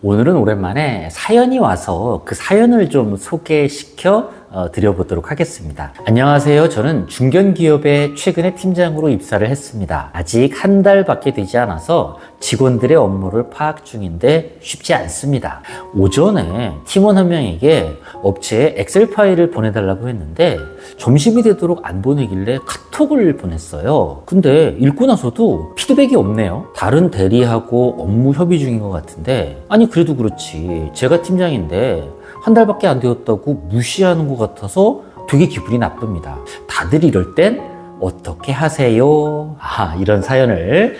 오늘은 오랜만에 사연이 와서 그 사연을 좀 소개시켜 드려보도록 하겠습니다. 안녕하세요. 저는 중견기업에 최근에 팀장으로 입사를 했습니다. 아직 한 달밖에 되지 않아서 직원들의 업무를 파악 중인데 쉽지 않습니다. 오전에 팀원 한 명에게 업체에 엑셀 파일을 보내달라고 했는데 점심이 되도록 안 보내길래 카톡을 보냈어요. 근데 읽고 나서도 피드백이 없네요. 다른 대리하고 업무 협의 중인 것 같은데, 아니 그래도 그렇지, 제가 팀장인데 한 달밖에 안 되었다고 무시하는 것 같아서 되게 기분이 나쁩니다. 다들 이럴 땐 어떻게 하세요? 이런 사연을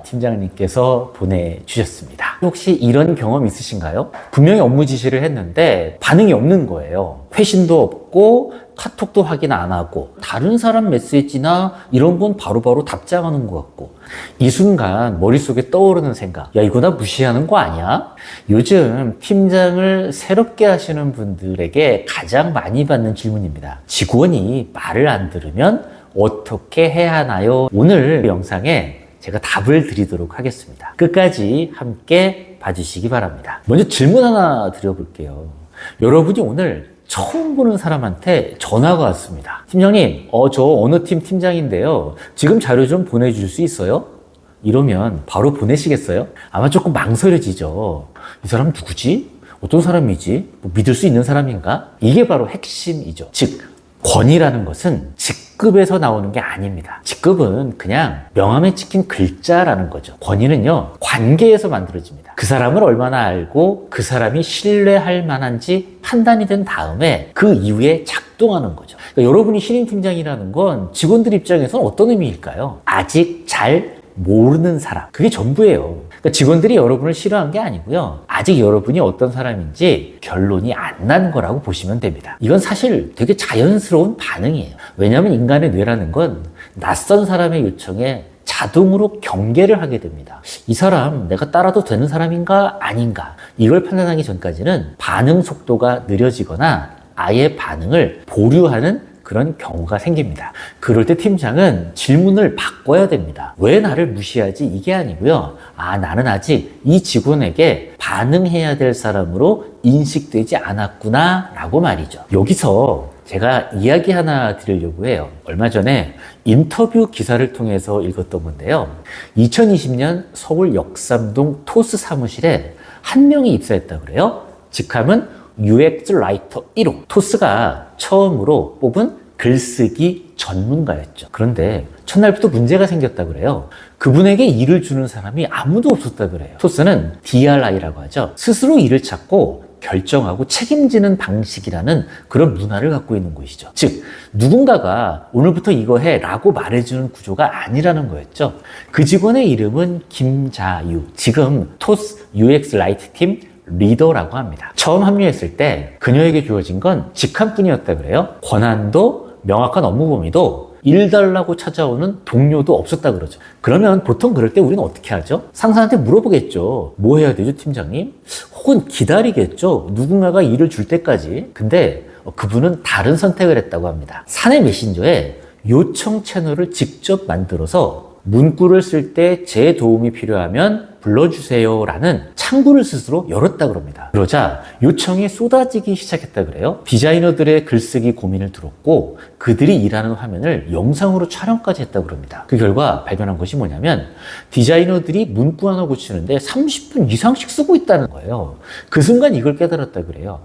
팀장님께서 보내주셨습니다. 혹시 이런 경험 있으신가요? 분명히 업무 지시를 했는데 반응이 없는 거예요. 회신도 없고 카톡도 확인 안 하고 다른 사람 메시지나 이런 건 바로바로 답장하는 것 같고, 이 순간 머릿속에 떠오르는 생각, 야 이거 나 무시하는 거 아니야? 요즘 팀장을 새롭게 하시는 분들에게 가장 많이 받는 질문입니다. 직원이 말을 안 들으면 어떻게 해야 하나요? 오늘 영상에 제가 답을 드리도록 하겠습니다. 끝까지 함께 봐주시기 바랍니다. 먼저 질문 하나 드려볼게요. 여러분이 오늘 처음 보는 사람한테 전화가 왔습니다. 팀장님, 저 어느 팀 팀장인데요. 지금 자료 좀 보내줄 수 있어요? 이러면 바로 보내시겠어요? 아마 조금 망설여지죠. 이 사람 누구지? 어떤 사람이지? 믿을 수 있는 사람인가? 이게 바로 핵심이죠. 즉, 권위라는 것은 직급에서 나오는 게 아닙니다. 직급은 그냥 명함에 찍힌 글자라는 거죠. 권위는요, 관계에서 만들어집니다. 그 사람을 얼마나 알고 그 사람이 신뢰할 만한지 판단이 된 다음에 그 이후에 작동하는 거죠. 그러니까 여러분이 신임 팀장이라는 건 직원들 입장에서는 어떤 의미일까요? 아직 잘 모르는 사람, 그게 전부예요. 그러니까 직원들이 여러분을 싫어한 게 아니고요, 아직 여러분이 어떤 사람인지 결론이 안 난 거라고 보시면 됩니다. 이건 사실 되게 자연스러운 반응이에요. 왜냐하면 인간의 뇌라는 건 낯선 사람의 요청에 자동으로 경계를 하게 됩니다. 이 사람 내가 따라도 되는 사람인가 아닌가, 이걸 판단하기 전까지는 반응 속도가 느려지거나 아예 반응을 보류하는 그런 경우가 생깁니다. 그럴 때 팀장은 질문을 바꿔야 됩니다. 왜 나를 무시하지? 이게 아니고요, 나는 아직 이 직원에게 반응해야 될 사람으로 인식되지 않았구나 라고 말이죠. 여기서 제가 이야기 하나 드리려고 해요. 얼마 전에 인터뷰 기사를 통해서 읽었던 건데요, 2020년 서울 역삼동 토스 사무실에 한 명이 입사했다고 그래요. 직함은 UX 라이터 1호. 토스가 처음으로 뽑은 글쓰기 전문가였죠. 그런데 첫날부터 문제가 생겼다고 그래요. 그분에게 일을 주는 사람이 아무도 없었다고 그래요. 토스는 DRI라고 하죠. 스스로 일을 찾고 결정하고 책임지는 방식이라는 그런 문화를 갖고 있는 곳이죠. 즉, 누군가가 오늘부터 이거 해 라고 말해주는 구조가 아니라는 거였죠. 그 직원의 이름은 김자유. 지금 토스 UX 라이트 팀 리더라고 합니다. 처음 합류했을 때 그녀에게 주어진 건 직함뿐이었다 그래요. 권한도 명확한 업무 범위도 일 달라고 찾아오는 동료도 없었다 그러죠. 그러면 보통 그럴 때 우리는 어떻게 하죠? 상사한테 물어보겠죠. 뭐 해야 되죠, 팀장님? 혹은 기다리겠죠. 누군가가 일을 줄 때까지. 근데 그분은 다른 선택을 했다고 합니다. 사내 메신저에 요청 채널을 직접 만들어서 문구를 쓸 때 제 도움이 필요하면 불러주세요 라는 창구를 스스로 열었다 그럽니다. 그러자 요청이 쏟아지기 시작했다 그래요. 디자이너들의 글쓰기 고민을 들었고 그들이 일하는 화면을 영상으로 촬영까지 했다 그럽니다. 그 결과 발견한 것이 뭐냐면, 디자이너들이 문구 하나 고치는데 30분 이상씩 쓰고 있다는 거예요. 그 순간 이걸 깨달았다 그래요.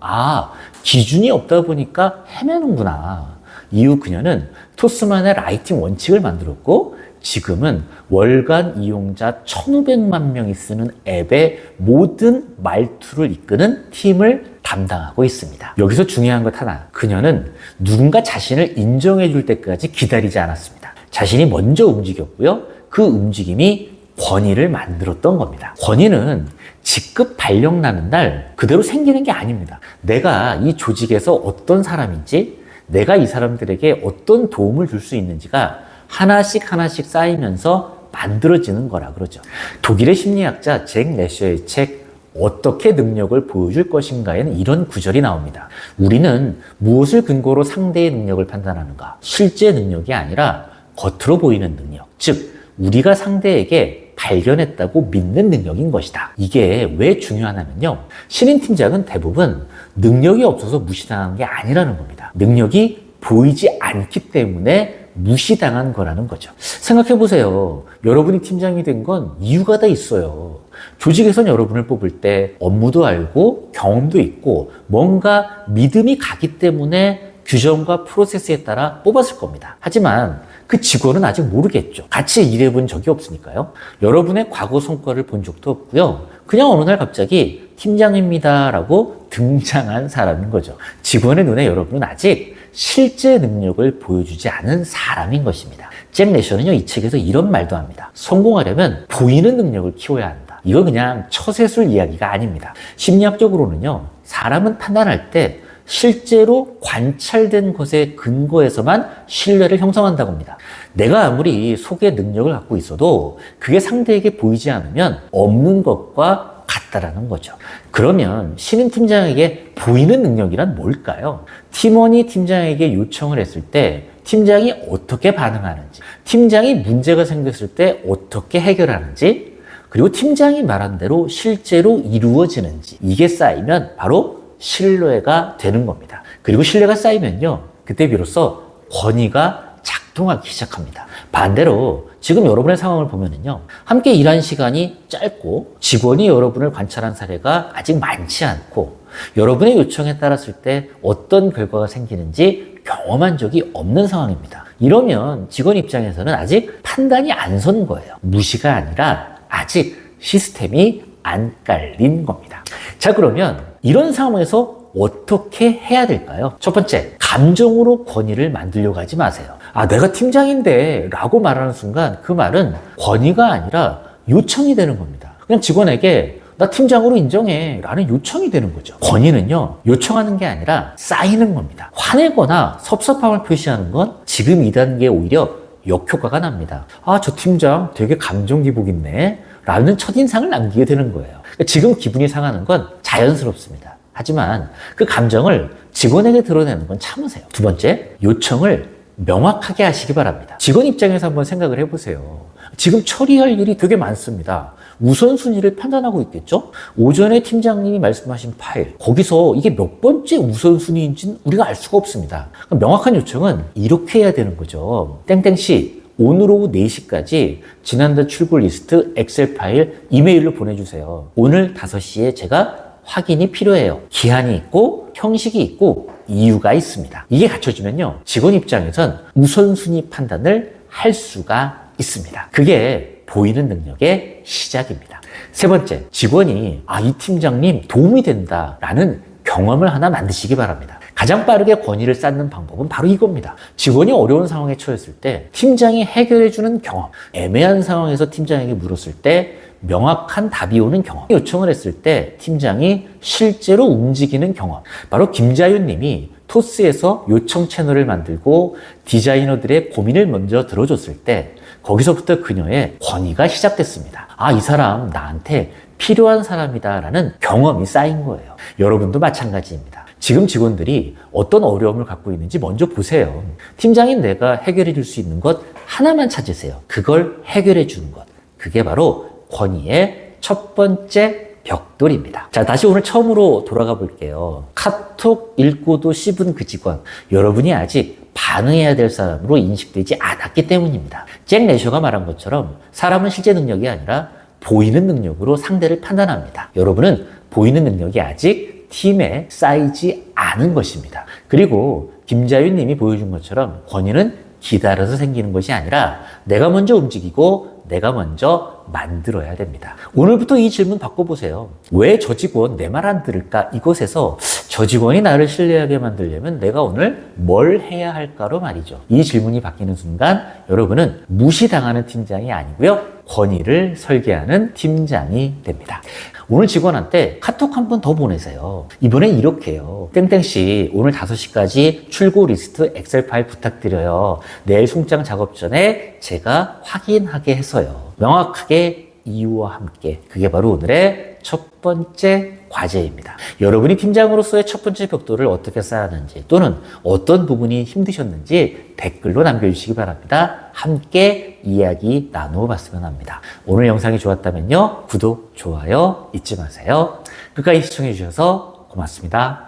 기준이 없다 보니까 헤매는구나. 이후 그녀는 토스만의 라이팅 원칙을 만들었고, 지금은 월간 이용자 1,500만 명이 쓰는 앱의 모든 말투를 이끄는 팀을 담당하고 있습니다. 여기서 중요한 것 하나, 그녀는 누군가 자신을 인정해 줄 때까지 기다리지 않았습니다. 자신이 먼저 움직였고요, 그 움직임이 권위를 만들었던 겁니다. 권위는 직급 발령 나는 날 그대로 생기는 게 아닙니다. 내가 이 조직에서 어떤 사람인지, 내가 이 사람들에게 어떤 도움을 줄 수 있는지가 하나씩 쌓이면서 만들어지는 거라 그러죠. 독일의 심리학자 잭 내셔의 책 어떻게 능력을 보여줄 것인가에는 이런 구절이 나옵니다. 우리는 무엇을 근거로 상대의 능력을 판단하는가? 실제 능력이 아니라 겉으로 보이는 능력. 즉, 우리가 상대에게 발견했다고 믿는 능력인 것이다. 이게 왜 중요하냐면요. 신인 팀장은 대부분 능력이 없어서 무시당한 게 아니라는 겁니다. 능력이 보이지 않기 때문에 무시당한 거라는 거죠. 생각해 보세요. 여러분이 팀장이 된 건 이유가 다 있어요. 조직에선 여러분을 뽑을 때 업무도 알고 경험도 있고 뭔가 믿음이 가기 때문에 규정과 프로세스에 따라 뽑았을 겁니다. 하지만 그 직원은 아직 모르겠죠. 같이 일해본 적이 없으니까요. 여러분의 과거 성과를 본 적도 없고요. 그냥 어느 날 갑자기 팀장입니다라고 등장한 사람인 거죠. 직원의 눈에 여러분은 아직 실제 능력을 보여주지 않은 사람인 것입니다. 잭 내셔는요, 이 책에서 이런 말도 합니다. 성공하려면 보이는 능력을 키워야 한다. 이거 그냥 처세술 이야기가 아닙니다. 심리학적으로는요, 사람은 판단할 때 실제로 관찰된 것에 근거해서만 신뢰를 형성한다고 합니다. 내가 아무리 소개 능력을 갖고 있어도 그게 상대에게 보이지 않으면 없는 것과 같다라는 거죠. 그러면 신인 팀장에게 보이는 능력이란 뭘까요? 팀원이 팀장에게 요청을 했을 때 팀장이 어떻게 반응하는지, 팀장이 문제가 생겼을 때 어떻게 해결하는지, 그리고 팀장이 말한 대로 실제로 이루어지는지, 이게 쌓이면 바로 신뢰가 되는 겁니다. 그리고 신뢰가 쌓이면요, 그때 비로소 권위가 작동하기 시작합니다. 반대로 지금 여러분의 상황을 보면은요, 함께 일한 시간이 짧고 직원이 여러분을 관찰한 사례가 아직 많지 않고 여러분의 요청에 따랐을 때 어떤 결과가 생기는지 경험한 적이 없는 상황입니다. 이러면 직원 입장에서는 아직 판단이 안 선 거예요. 무시가 아니라 아직 시스템이 안 깔린 겁니다. 자, 그러면 이런 상황에서 어떻게 해야 될까요? 첫 번째, 감정으로 권위를 만들려고 하지 마세요. 아, 내가 팀장인데 라고 말하는 순간 그 말은 권위가 아니라 요청이 되는 겁니다. 그냥 직원에게 나 팀장으로 인정해 라는 요청이 되는 거죠. 권위는요, 요청하는 게 아니라 쌓이는 겁니다. 화내거나 섭섭함을 표시하는 건 지금 2단계에 오히려 역효과가 납니다. 아, 저 팀장 되게 감정 기복 있네 라는 첫인상을 남기게 되는 거예요. 지금 기분이 상하는 건 자연스럽습니다. 하지만 그 감정을 직원에게 드러내는 건 참으세요. 두 번째, 요청을 명확하게 하시기 바랍니다. 직원 입장에서 한번 생각을 해보세요. 지금 처리할 일이 되게 많습니다. 우선순위를 판단하고 있겠죠? 오전에 팀장님이 말씀하신 파일, 거기서 이게 몇 번째 우선순위인지는 우리가 알 수가 없습니다. 그럼 명확한 요청은 이렇게 해야 되는 거죠. 땡땡씨, 오늘 오후 4시까지 지난달 출고 리스트 엑셀 파일 이메일로 보내주세요. 오늘 5시에 제가 확인이 필요해요. 기한이 있고 형식이 있고 이유가 있습니다. 이게 갖춰지면요, 직원 입장에선 우선순위 판단을 할 수가 있습니다. 그게 보이는 능력의 시작입니다. 세 번째, 직원이 이 팀장님 도움이 된다라는 경험을 하나 만드시기 바랍니다. 가장 빠르게 권위를 쌓는 방법은 바로 이겁니다. 직원이 어려운 상황에 처했을 때 팀장이 해결해주는 경험, 애매한 상황에서 팀장에게 물었을 때 명확한 답이 오는 경험, 요청을 했을 때 팀장이 실제로 움직이는 경험. 바로 김자윤 님이 토스에서 요청 채널을 만들고 디자이너들의 고민을 먼저 들어줬을 때 거기서부터 그녀의 권위가 시작됐습니다. 아, 이 사람 나한테 필요한 사람이다라는 경험이 쌓인 거예요. 여러분도 마찬가지입니다. 지금 직원들이 어떤 어려움을 갖고 있는지 먼저 보세요. 팀장인 내가 해결해 줄 수 있는 것 하나만 찾으세요. 그걸 해결해 주는 것. 그게 바로 권위의 첫 번째 벽돌입니다. 자, 다시 오늘 처음으로 돌아가 볼게요. 카톡 읽고도 씹은 그 직원, 여러분이 아직 반응해야 될 사람으로 인식되지 않았기 때문입니다. 잭 내셔가 말한 것처럼 사람은 실제 능력이 아니라 보이는 능력으로 상대를 판단합니다. 여러분은 보이는 능력이 아직 팀에 쌓이지 않은 것입니다. 그리고 김자윤 님이 보여준 것처럼 권위는 기다려서 생기는 것이 아니라 내가 먼저 움직이고 내가 먼저 만들어야 됩니다. 오늘부터 이 질문 바꿔보세요. 왜 저 직원 내 말 안 들을까? 이것에서 저 직원이 나를 신뢰하게 만들려면 내가 오늘 뭘 해야 할까로 말이죠. 이 질문이 바뀌는 순간 여러분은 무시당하는 팀장이 아니고요, 권위를 설계하는 팀장이 됩니다. 오늘 직원한테 카톡 한 번 더 보내세요. 이번엔 이렇게요. 땡땡씨, 오늘 5시까지 출고 리스트 엑셀 파일 부탁드려요. 내일 송장 작업 전에 제가 확인하게 해서요. 명확하게 이유와 함께. 그게 바로 오늘의 첫 번째 과제입니다. 여러분이 팀장으로서의 첫 번째 벽돌을 어떻게 쌓았는지 또는 어떤 부분이 힘드셨는지 댓글로 남겨주시기 바랍니다. 함께 이야기 나누어 봤으면 합니다. 오늘 영상이 좋았다면요. 구독, 좋아요 잊지 마세요. 끝까지 시청해 주셔서 고맙습니다.